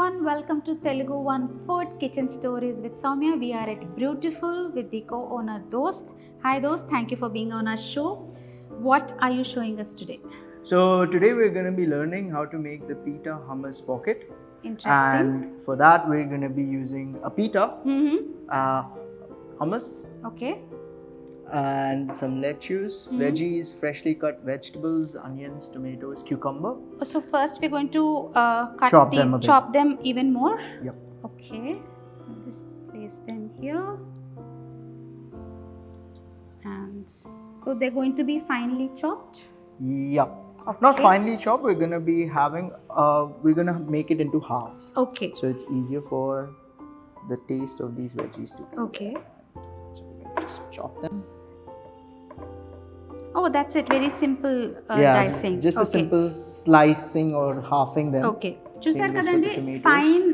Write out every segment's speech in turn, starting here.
everyone, welcome to Teluguone Food Kitchen Stories with Soumya. We are at Brewtiful with the co-owner Dost. Hi Dost, thank you for being on our show. What are you showing us today? So today we're going to be learning how to make the Pita Hummus pocket. Interesting. And for that we're going to be using a pita, hummus, Okay. and some lettuce, veggies, freshly cut vegetables, onions, tomatoes, cucumber. So first we're going to Chop them even more. Yep. Okay. So just place them here. And so they're going to be finely chopped. Yep. Okay. Not finely chopped. We're going to be we're going to make it into halves. Okay. So it's easier for the taste of these veggies to be. Okay. So we're going to just chop them. Oh, that's it. Very simple dicing. Just a simple slicing or halving them. Okay చూసారు కదండి, fine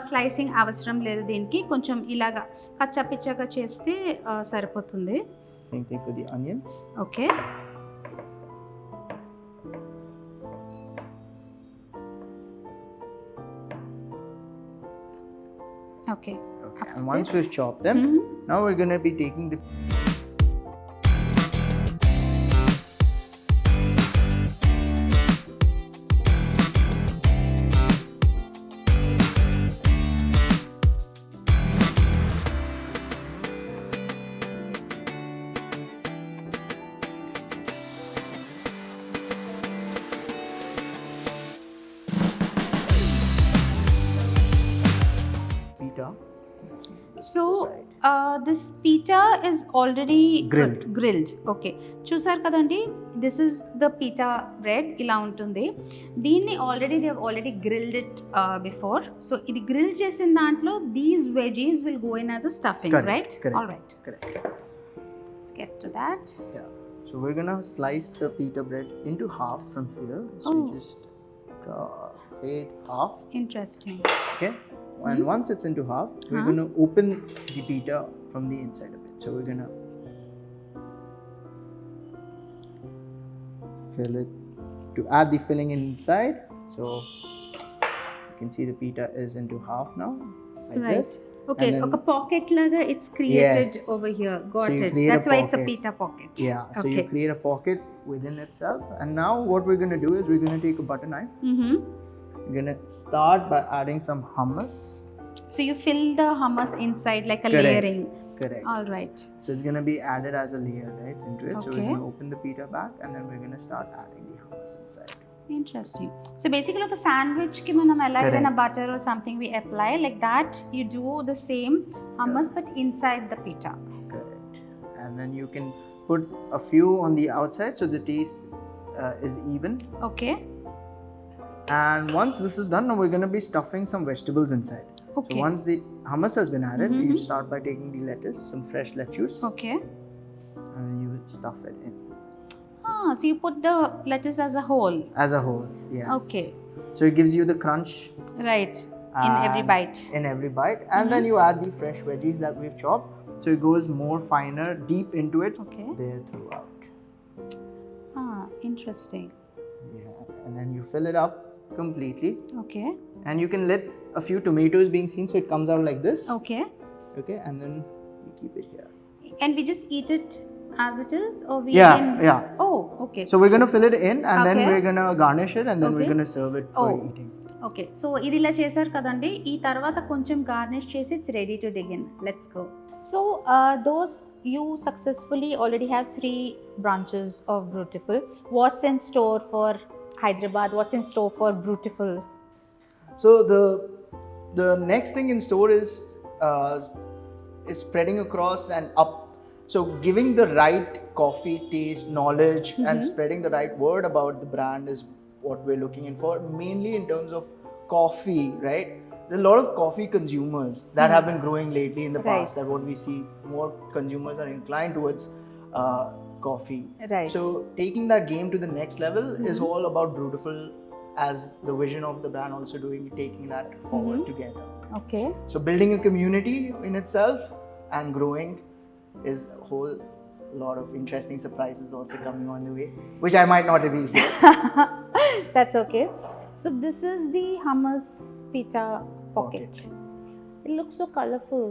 slicing అవసరం లేదు దీనికి, కొంచెం ఇలాగా కచ్చా పిచ్చాగా చేస్తే సరిపోతుంది. Same thing for the onions. Okay. Okay. And once we've chopped them, now we're going to be taking the pita. So this pita is already Grilled. Okay. చూసారు కదండి, దిస్ ఇస్ ద పిటా బ్రెడ్. ఇలా ఉంటుంది. దీన్ని they already grilled it before. So ఇది grill చేసిన దాంట్లో these veggies will go in as a stuffing, right? All right. Let's get to that. Yeah. So we're going to slice the pita bread into half from here. So you just create half. Interesting. Okay. And once it's into half, we're going to open the pita from the inside of it. So we're going to fill it to add the filling inside. So you can see the pita is into half now, like this. Okay, a pocket laga it's created over here. Got So it. That's why it's a pita pocket. Yeah. So you create a pocket within itself. And now what we're going to do is we're going to take a butter knife. We're going to start by adding some hummus. So you fill the hummus inside like a layering. Correct. All right. So it's going to be added as a layer, right, into it. So we're Okay. going to open the pita back and then we're going to start adding the hummus inside. Interesting. So basically like a sandwich ki manam elagana butter or something we apply like that, you do the same hummus but inside the pita. Correct. And then you can put a few on the outside so the taste is even. Okay. And once this is done, now we're going to be stuffing some vegetables inside. Okay. So once the hummus has been added, you start by taking the lettuce, some fresh lettuce, Okay. and then you stuff it in. So you put the lettuce as a whole. As a whole, yes. Okay. So it gives you the crunch Right. In every and- bite. In every bite. And then you add the fresh veggies that we've chopped. So it goes more finer, deep into it Okay. there throughout. Interesting. Yeah. And then you fill it up completely. Okay. And you can let a few tomatoes being seen so it comes out like this. Okay. Okay. And then you keep it here. And we just eat it as it is, or we Yeah. Oh, okay. So we're going to fill it in and then Okay. we're going to garnish it and then we're Okay. going to serve it for eating. Okay, so ఇది ఇలా చేశారు కదండి. ఈ తర్వాత కొంచెం garnish చేసి it's ready to dig in. Let's go. So does you successfully already have 3 branches of Brewtiful. What's in store for Hyderabad? What's in store for Brewtiful? So the next thing in store is spreading across and up. So giving the right coffee taste, knowledge, and spreading the right word about the brand is what we're looking in for, mainly in terms of coffee, right? There are a lot of coffee consumers that have been growing lately in the past, that what we see, more consumers are inclined towards coffee. Right. So taking that game to the next level is all about Brewtiful as the vision of the brand also taking that forward together. Okay. So building a community in itself and growing is a whole lot of interesting surprises also coming on the way, which I might not reveal here. That's okay. So this is the hummus pita pocket. It looks so colorful.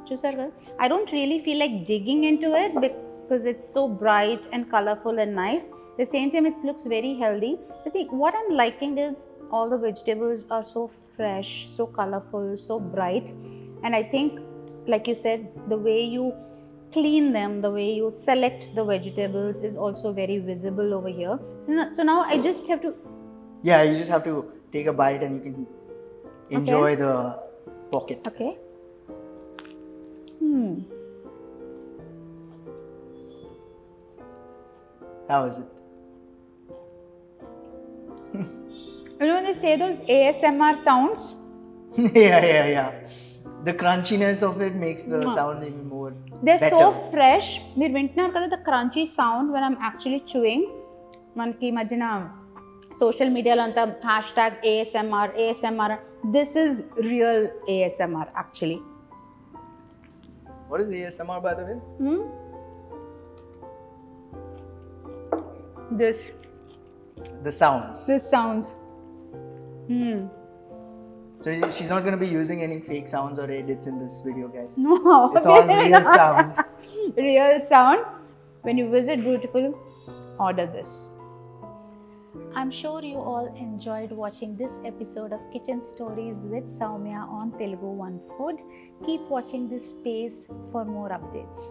చూసారు కదా, I don't really feel like digging into it because it's so bright and colorful and nice. At the same time, it looks very healthy. I think what I'm liking is all the vegetables are so fresh, so colorful, so bright. And I think, like you said, the way you clean them, the way you select the vegetables is also very visible over here. So now I just have to... Yeah, you just have to take a bite and you can enjoy the pocket. Okay. How is it? You know, they say those ASMR sounds. Yeah. The crunchiness of it makes the sound even more They're better. so fresh. మీరు వింటున్నారు కదా, the crunchy sound when I'm actually chewing. మనకి మధ్యన social మీడియాలో అంతా #ASMR. This is real ASMR actually. What is ASMR, by the way? This sounds. So she's not going to be using any fake sounds or edits in this video, guys. No. It's all real sound. Real sound. When you visit Brewtiful, order this. I'm sure you all enjoyed watching this episode of Kitchen Stories with Soumya on Telugu One Food. Keep watching this space for more updates.